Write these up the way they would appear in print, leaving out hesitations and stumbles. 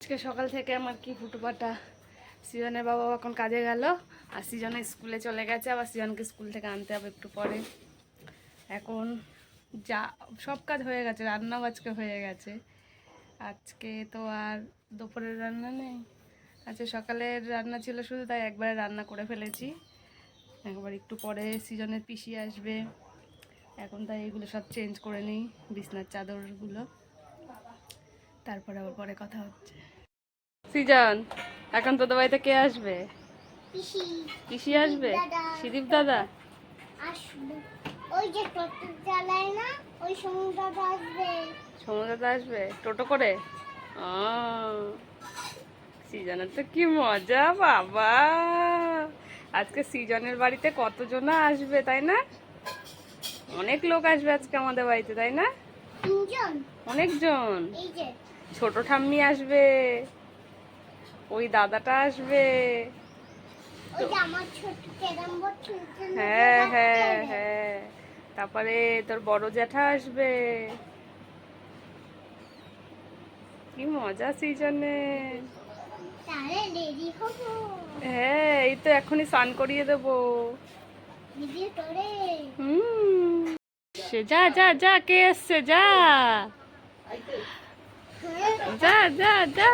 আজকে সকাল থেকে আমার কি ফুটুপাটা। সৃজনের বাবা এখন কাজে গেল আর সৃজনের স্কুলে চলে গেছে, আবার সৃজনকে স্কুল থেকে আনতে হবে একটু পরে। এখন যা সব কাজ হয়ে গেছে, রান্নাও আজকে হয়ে গেছে। আজকে তো আর দুপুরের রান্না নেই, আজকে সকালের রান্না ছিল শুধু, তাই একবারে রান্না করে ফেলেছি। একবার একটু পরে সৃজনের পিসি আসবে, এখন তাই এগুলো সব চেঞ্জ করে নিই, বিছনার চাদরগুলো, তারপরে আবার পরে কথা হচ্ছে। সৃজন, এখন তোদের বাড়িতে কে আসবে? পিসি আসবে, সুদীপ দাদা আসবে। ওই যে টোটো চালায় না, ওই সমুদ্র দাদা আসবে। সমুদ্র দাদা আসবে টোটো করে। সৃজনের তো কি মজা বাবা, আজকে সৃজনের বাড়িতে কতজন আসবে তাই না? অনেক লোক আসবে আজকে আমাদের বাড়িতে তাই না? তিনজন, অনেকজন। এই যে ছোট ঠাম্মি আসবে, ওই দাদাটা আসবে। ওই যে আমার ছোট ক্যারাম বোর্ড খেলছে না, হ্যাঁ হ্যাঁ হ্যাঁ, তারপরে তোর বড় জ্যাঠা আসবে। কি মজা সৃজনে। তাহলে রেডি হবো। হ্যাঁ, এই তো এখনই স্নান করিয়ে দেবো। দিদি করে সে যা যা যা, কে এসছে, যা যা যা যা।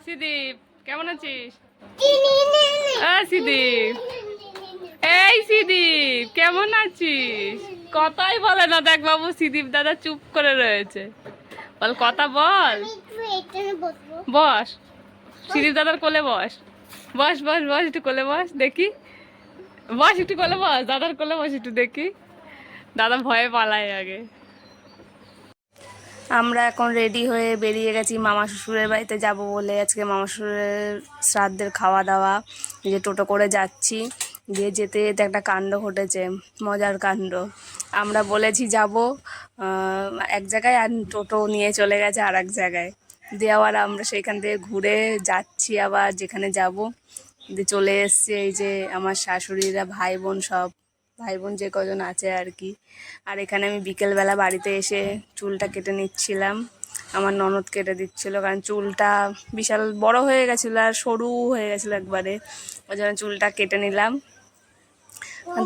সিদীপ কেমন আছিস? সিদীপ, এই সিদীপ কেমন আছিস? কথাই বলে না, দেখ বাবু সিদীপ দাদা চুপ করে রয়েছে, বল কথা বল। বস, সিদীপ দাদার কোলে বস, বস বস বস, একটু কোলে বস দেখি, বস একটু কোলে বস, দাদার কোলে বস একটু দেখি, দাদা ভয়ে পালায় আগে। আমরা এখন রেডি হয়ে বেরিয়ে গেছি মামা শ্বশুরের বাড়িতে যাব বলে। আজকে মামা শ্বশুরের শ্রাদ্ধের খাওয়া দাওয়া, যে টোটো করে যাচ্ছি, গিয়ে যেতে যেতে একটা কাণ্ড ঘটেছে, মজার কাণ্ড। আমরা বলেছি যাব এক জায়গায়, আর টোটো নিয়ে চলে গেছে আর এক জায়গায়, দিয়ে আবার আমরা সেখান থেকে ঘুরে যাচ্ছি আবার যেখানে যাব, দিয়ে চলে এসছি। এই যে আমার শাশুড়িরা, ভাই বোন, সব ভাই বোন যে কজন আছে আর কি। আর এখানে আমি বিকেলবেলা বাড়িতে এসে চুলটা কেটে নিচ্ছিলাম, আমার ননদ কেটে দিচ্ছিল, কারণ চুলটা বিশাল বড় হয়ে গেছিলো আর সরু হয়ে গেছিলো একবারে, ওই জন্য চুলটা কেটে নিলাম।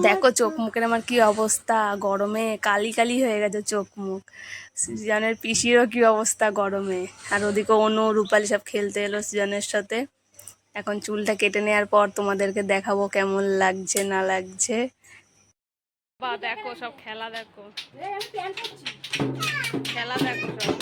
দেখো চোখ মুখের আমার কি অবস্থা, গরমে কালি কালি হয়ে গেছে চোখ মুখ। সৃজনের পিসিরও কি অবস্থা গরমে, আর ওদিকে অনু রূপালি সব খেলতে এলো সৃজনের সাথে। এখন চুলটা কেটে নেওয়ার পর তোমাদেরকে দেখাবো কেমন লাগছে না লাগছে। বা দেখো সব খেলা, দেখো খেলা, দেখো সব।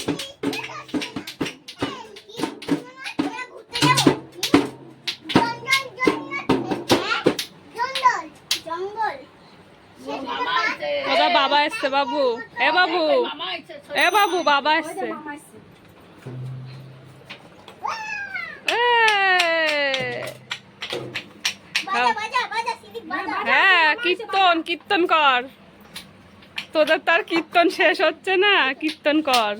ওরা বাবা এসছে, বাবু এ বাবু, এ বাবু বাবা এসছে। হ্যাঁ, কীর্তন কীর্তন কর, তোদের তার কীর্তন শেষ হচ্ছে না, কীর্তন কর।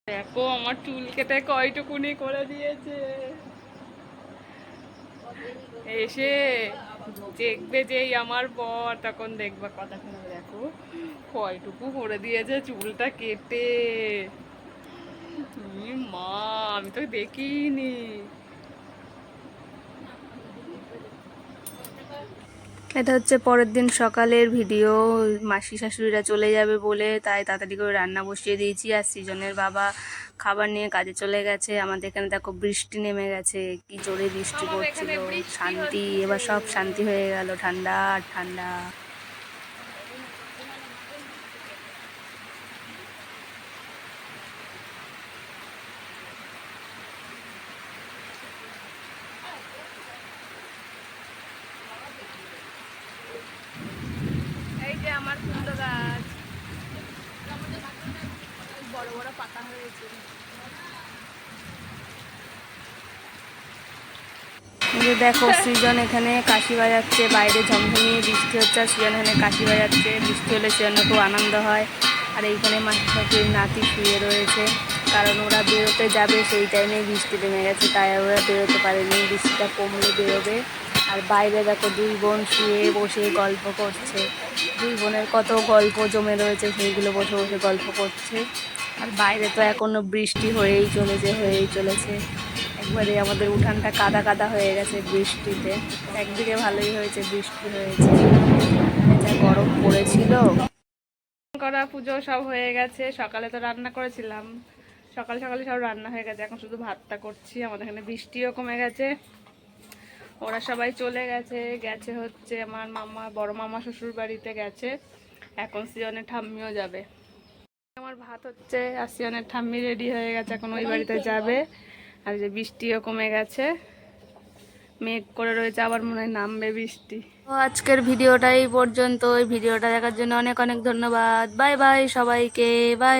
দেখো আমার চুল কেটে কয়টুকুনি করে দিয়েছে, এসে দেখবে যেই আমার বর, তখন দেখবা কথা শুনে, দেখো কয়টুকু করে দিয়েছে চুলটা কেটে। মা, আমি তো দেখিনি। এটা হচ্ছে পরের দিন সকালের ভিডিও। মাসি শাশুড়িরা চলে যাবে বলে তাই তাড়াতাড়ি করে রান্না বসিয়ে দিয়েছি, আর সৃজনের বাবা খাবার নিয়ে কাজে চলে গেছে। আমাদের এখানে দেখো বৃষ্টি নেমে গেছে, কি জোরে বৃষ্টি পড়ছিল, শান্তি, এবার সব শান্তি হয়ে গেল, ঠান্ডা ঠান্ডা। এই যে আমার কুমড়ো গাছ, বড় বড় পাতা হয়েছে। দেখো সৃজন এখানে কাশি বাজাচ্ছে, বাইরে ঝমঝমিয়ে বৃষ্টি হচ্ছে, আর সৃজন এখানে কাশি বাজাচ্ছে। বৃষ্টি হলে সৃজনের খুব আনন্দ হয়। আর এইখানে মাসি শাশুড়ির নাতি শুয়ে রয়েছে, কারণ ওরা বেরোতে যাবে সেই টাইমে বৃষ্টি নেমে গেছে, তাই আর ওরা বেরোতে পারেনি। বৃষ্টিটা কমলে বেরোবে। আর বাইরে দেখো দুই বোন শুয়ে বসে গল্প করছে। দুই বোনের কত গল্প জমে রয়েছে, সেইগুলো বসে বসে গল্প করছে। আর বাইরে তো এখনো বৃষ্টি হয়েই চলেছে। একবারে আমাদের উঠানটা কাদা কাদা হয়ে গেছে বৃষ্টিতে। একদিকে ভালোই হয়েছে বৃষ্টি হয়েছে, যা গরম পড়েছিল। করা পুজো সব হয়ে গেছে। সকালে তো রান্না করেছিলাম, সকালে সব রান্না হয়ে গেছে। এখন শুধু ভাতটা করছি। আমাদের এখানে বৃষ্টিও কমে গেছে, ওরা সবাই চলে গেছে হচ্ছে আমার মামা, বড় মামা শ্বশুর বাড়িতে গেছে। এখন সিয়নের ঠাম্মিও যাবে। আমার ভাত হচ্ছে আর সিয়নের ঠাম্মি রেডি হয়ে গেছে, এখন ওই বাড়িতে যাবে। আর যে বৃষ্টিও কমে গেছে, মেঘ করে রয়েছে, আবার মনে হয় নামবে বৃষ্টি। তো আজকের ভিডিওটা এই পর্যন্ত। এই ভিডিওটা দেখার জন্য অনেক অনেক ধন্যবাদ। বাই বাই সবাইকে, বাই।